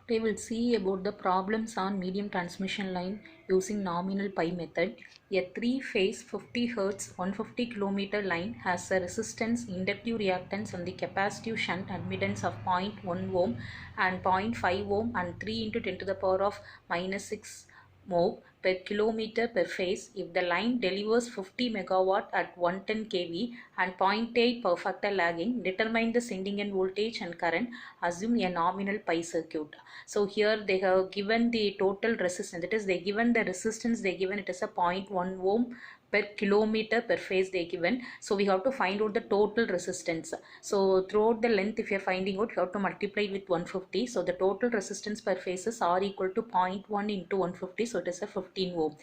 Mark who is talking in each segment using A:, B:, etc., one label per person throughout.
A: Today we'll see about the problems on medium transmission line using nominal pi method. A three-phase 50 Hz 150 km line has a resistance, inductive reactance and the capacitive shunt admittance of 0.1 ohm and 0.5 ohm and 3 into 10 to the power of minus 6 mho per kilometer per phase. If the line delivers 50 megawatt at 110 kV and 0.8 per factor lagging, determine the sending end voltage and current. Assume a nominal pi circuit. So here they have given the total resistance, that is they given the resistance, they given it as a 0.1 ohm per kilometer per phase they given. So we have to find out the total resistance. So throughout the length, if you are finding out, you have to multiply with 150. So the total resistance per phases are equal to 0.1 into 150, so it is a 15 ohm.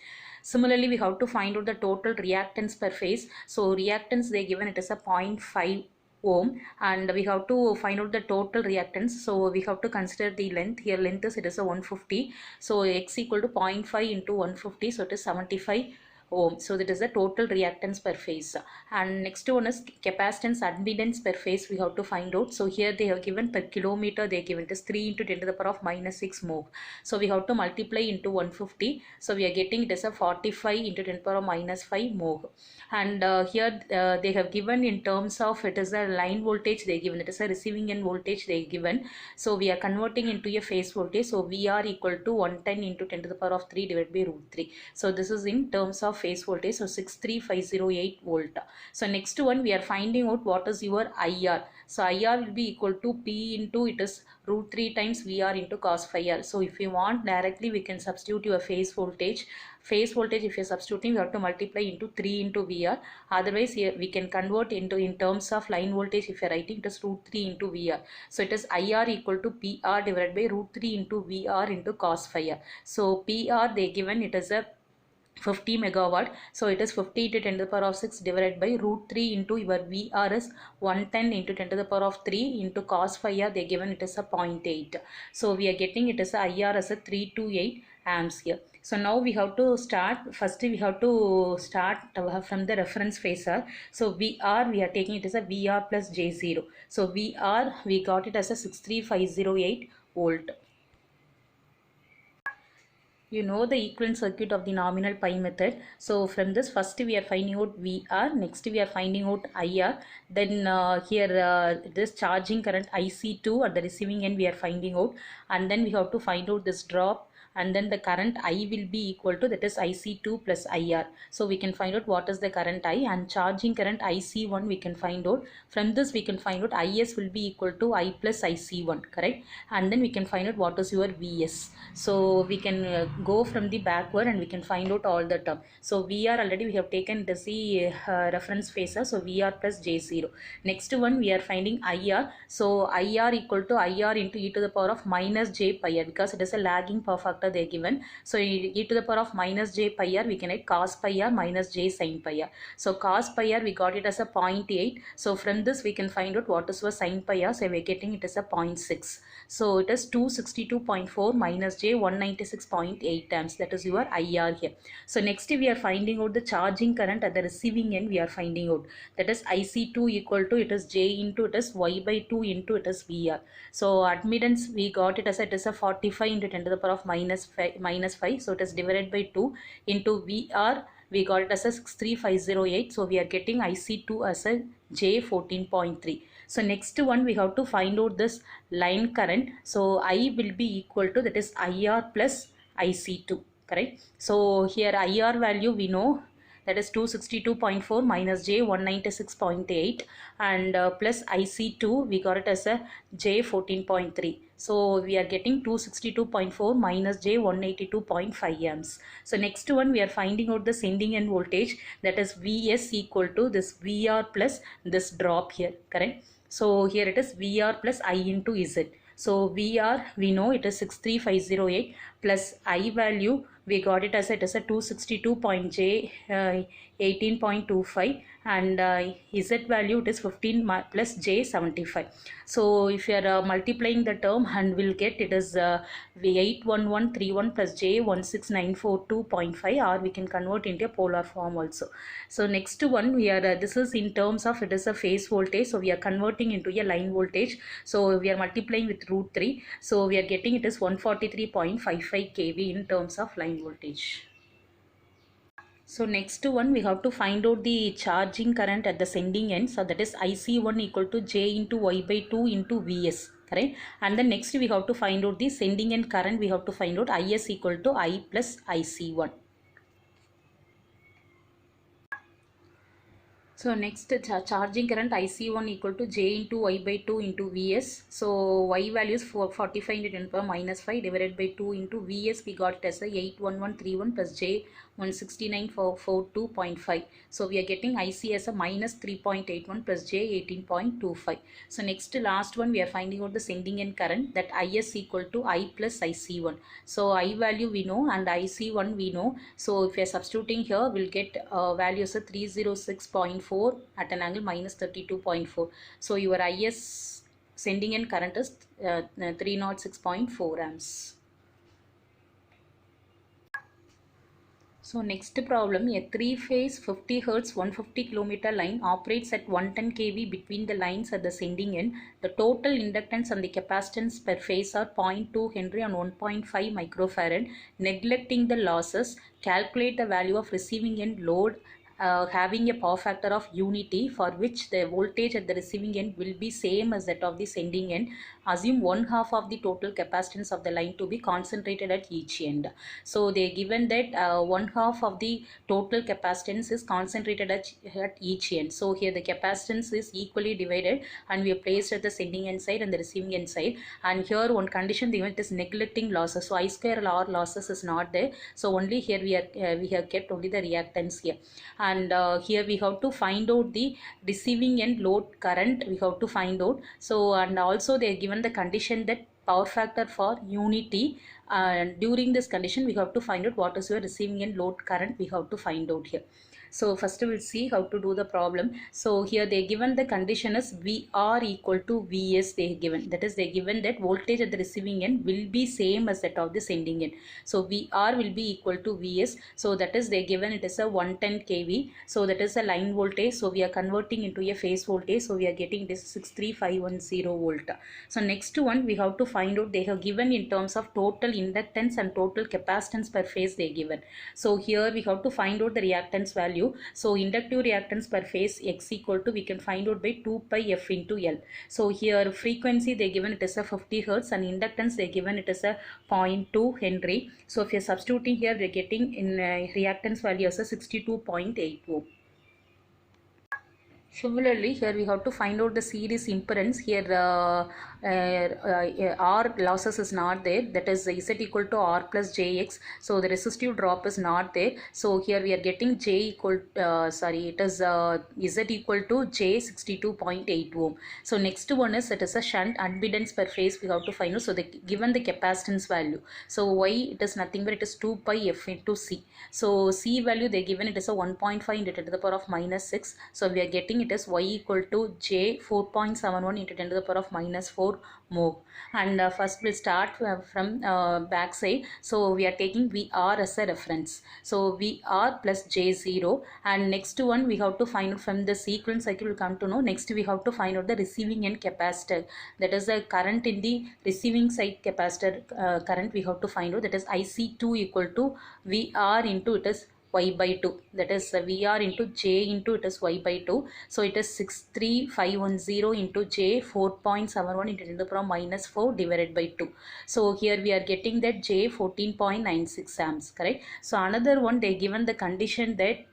A: Similarly, we have to find out the total reactance per phase. So reactance they given it as a 0.5 ohm, and we have to find out the total reactance. So we have to consider the length. Here length is, it is a 150, so x equal to 0.5 into 150, so it is 75 ohm. So that is the total reactance per phase. And next one is capacitance admittance per phase, we have to find out. So here they have given per kilometer, they have given it is 3 into 10 to the power of minus 6 mho. So we have to multiply into 150, so we are getting it as a 45 into 10 to the power of minus 5 mho. And here they have given in terms of, it is a line voltage they given, it is a receiving end voltage they given. So we are converting into a phase voltage. So VR equal to 110 into 10 to the power of 3 divided by root 3. So this is in terms of phase voltage, so 63508 volt. So next one we are finding out what is your IR. So IR will be equal to P into, it is root 3 times VR into cos phi R. So if you want directly, we can substitute your phase voltage. Phase voltage, if you are substituting, we have to multiply into 3 into VR. Otherwise here we can convert into in terms of line voltage. If you are writing, it is root 3 into VR. So it is IR equal to PR divided by root 3 into VR into cos phi R. So PR they given, it is a 50 megawatt, so it is 50 to 10 to the power of 6 divided by root 3 into your VR is 110 into 10 to the power of 3 into cos phi R, they given it as a 0.8. So we are getting it as a IR as a 328 amps here. So now we have to start, first we have to start from the reference phasor. So VR we are taking it as a VR plus J0. So VR we got it as a 63508 volt. You know the equivalent circuit of the nominal pi method. So from this, first we are finding out VR, next we are finding out IR, then here this charging current IC2 at the receiving end we are finding out, and then we have to find out this drop, and then the current I will be equal to, that is IC2 plus IR. So we can find out what is the current I, and charging current IC1 we can find out. From this we can find out IS will be equal to I plus IC1, correct? And then we can find out what is your VS. So we can go from the backward and we can find out all the term. So VR already we have taken the reference phasor, so VR plus J0. Next one we are finding IR. So IR equal to IR into e to the power of minus J pi R, because it is a lagging power factor they given. So e to the power of minus J pi R, we can write cos pi R minus J sin pi R. So cos pi R we got it as a 0.8. So from this we can find out what is your sin pi R. So we are getting it as a 0.6. So it is 262.4 minus J 196.8 amps. That is your IR here. So next we are finding out the charging current at the receiving end we are finding out. That is IC2 equal to, it is J into, it is Y by 2 into, it is VR. So admittance we got it as a, it is a 45 into 10 to the power of minus 5. So it is divided by 2 into VR. We got it as a 63508. So we are getting IC2 as a J 14.3. So next one we have to find out this line current. So I will be equal to, that is IR plus IC2, correct? So here IR value we know, that is 262.4 minus J 196.8, and plus IC2 we got it as a J 14.3. So we are getting 262.4 minus J 182.5 amps. So next one we are finding out the sending end voltage, that is VS equal to this VR plus this drop here, correct? So here it is VR plus I into Z. So VR we know it is 63508 plus I value we got it as it is a 262.J 18.25, and Z value it is 15 plus J 75. So if you are multiplying the term, and we'll get it is 81131 plus J 16942.5, or we can convert into a polar form also. So next one, we are this is in terms of it is a phase voltage, so we are converting into a line voltage. So we are multiplying with root 3, so we are getting it is 143.55 kV in terms of line voltage. So next one, we have to find out the charging current at the sending end. So that is IC1 equal to J into Y by 2 into Vs, correct? And then next we have to find out the sending end current. We have to find out Is equal to I plus IC1. So next, charging current IC1 equal to J into Y by 2 into Vs. So Y value is 45 into 10 power minus 5 divided by 2 into Vs. We got it as a 81131 plus J 169.42.5. So we are getting IC as a minus 3.81 plus J 18.25. So next, last one, we are finding out the sending end current, that Is equal to I plus IC1. So I value we know and IC1 we know. So if we are substituting here, we'll get values of 306.4 at an angle minus 32.4. So your Is sending end current is 306.4 amps. So next problem, a 3-phase 50 Hz 150 km line operates at 110 kV between the lines at the sending end. The total inductance and the capacitance per phase are 0.2 Henry and 1.5 microfarad. Neglecting the losses, calculate the value of receiving end load having a power factor of unity, for which the voltage at the receiving end will be same as that of the sending end. Assume 1/2 of the total capacitance of the line to be concentrated at each end. So they given that 1/2 of the total capacitance is concentrated at each end. So here the capacitance is equally divided, and we are placed at the sending end side and the receiving end side. And here one condition given, it is neglecting losses. So I square R losses is not there. So only here we have kept only the reactance here. And here we have to find out the receiving end load current, we have to find out. So and also they are given the condition that power factor for unity, and during this condition we have to find out what is your receiving end load current, we have to find out here. So first we'll see how to do the problem. So here they given the condition is VR equal to Vs, they given, that is they given that voltage at the receiving end will be same as that of the sending end. So VR will be equal to Vs, so that is they given it is a 110 kV, so that is a line voltage. So we are converting into a phase voltage, so we are getting this 63510 volt. So next one, we have to find out, they have given in terms of total inductance and total capacitance per phase they given. So here we have to find out the reactance value. So inductive reactance per phase X equal to, we can find out by 2 pi F into L. So here frequency they given it as a 50 Hz, and inductance they given it as a 0.2 Henry. So if you are substituting here, we are getting in reactance value as a 62.8 ohm. Similarly, here we have to find out the series impedance. Here R losses is not there, that is Z equal to R plus JX. So the resistive drop is not there. So here we are getting J equal it is Z equal to J 62.8 ohm. So next one is, it is a shunt impedance per phase we have to find out. So they given the capacitance value. So Y, it is nothing but it is 2 pi F into C. So C value they given it is a 1.5 into 10 to the power of minus 6. So we are getting it as Y equal to J 4.71 into 10 to the power of minus 4 mho. And first we'll start from back side. So we are taking VR as a reference. So VR plus J0, and next one we have to find out from the sequence cycle will come to know. Next we have to find out the receiving end capacitor, that is the current in the receiving side capacitor current we have to find out, that is IC2 equal to VR into it is Y by 2, that is VR into J into it is Y by 2. So it is 63510 into J 4.71 into 10 to the power minus 4 divided by 2. So here we are getting that J 14.96 amps, correct. So another one, they given the condition that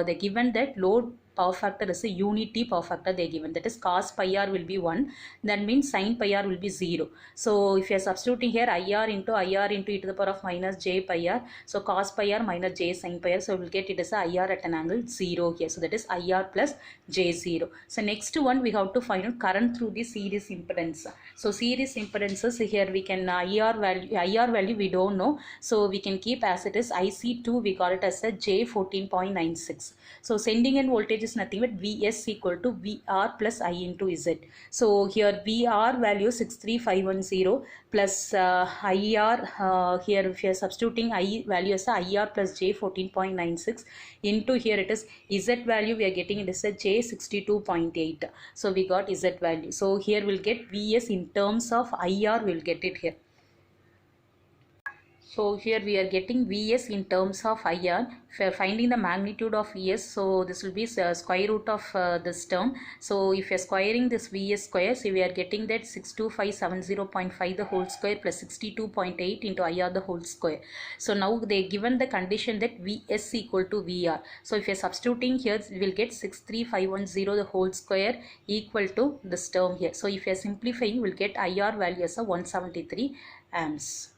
A: they given that load power factor is a unity power factor they given, that is cos pi r will be 1, that means sin pi r will be 0. So if you are substituting here IR into e to the power of minus j pi r, so cos pi r minus j sin pi r, so we will get it as a IR at an angle 0 here, so that is IR plus j0. So next one we have to find out current through the series impedance. So series impedances here we can IR value we don't know, so we can keep as it is. IC2 we call it as a J14.96. So sending end voltage is nothing but Vs equal to VR plus I into Z. So here VR value 63510 plus IR, here if you are substituting I value as IR plus J14.96 into here it is Z value we are getting it is a J62.8. So we got Z value. So here we'll get Vs in terms of IR, we'll get it here. So here we are getting Vs in terms of IR. If you are finding the magnitude of Vs, so this will be square root of this term. So if you are squaring this Vs square, so we are getting that 62570.5 the whole square plus 62.8 into IR the whole square. So now they given the condition that Vs equal to VR. So if you are substituting here, we will get 63510 the whole square equal to this term here. So if you are simplifying, we will get IR value as a 173 amps.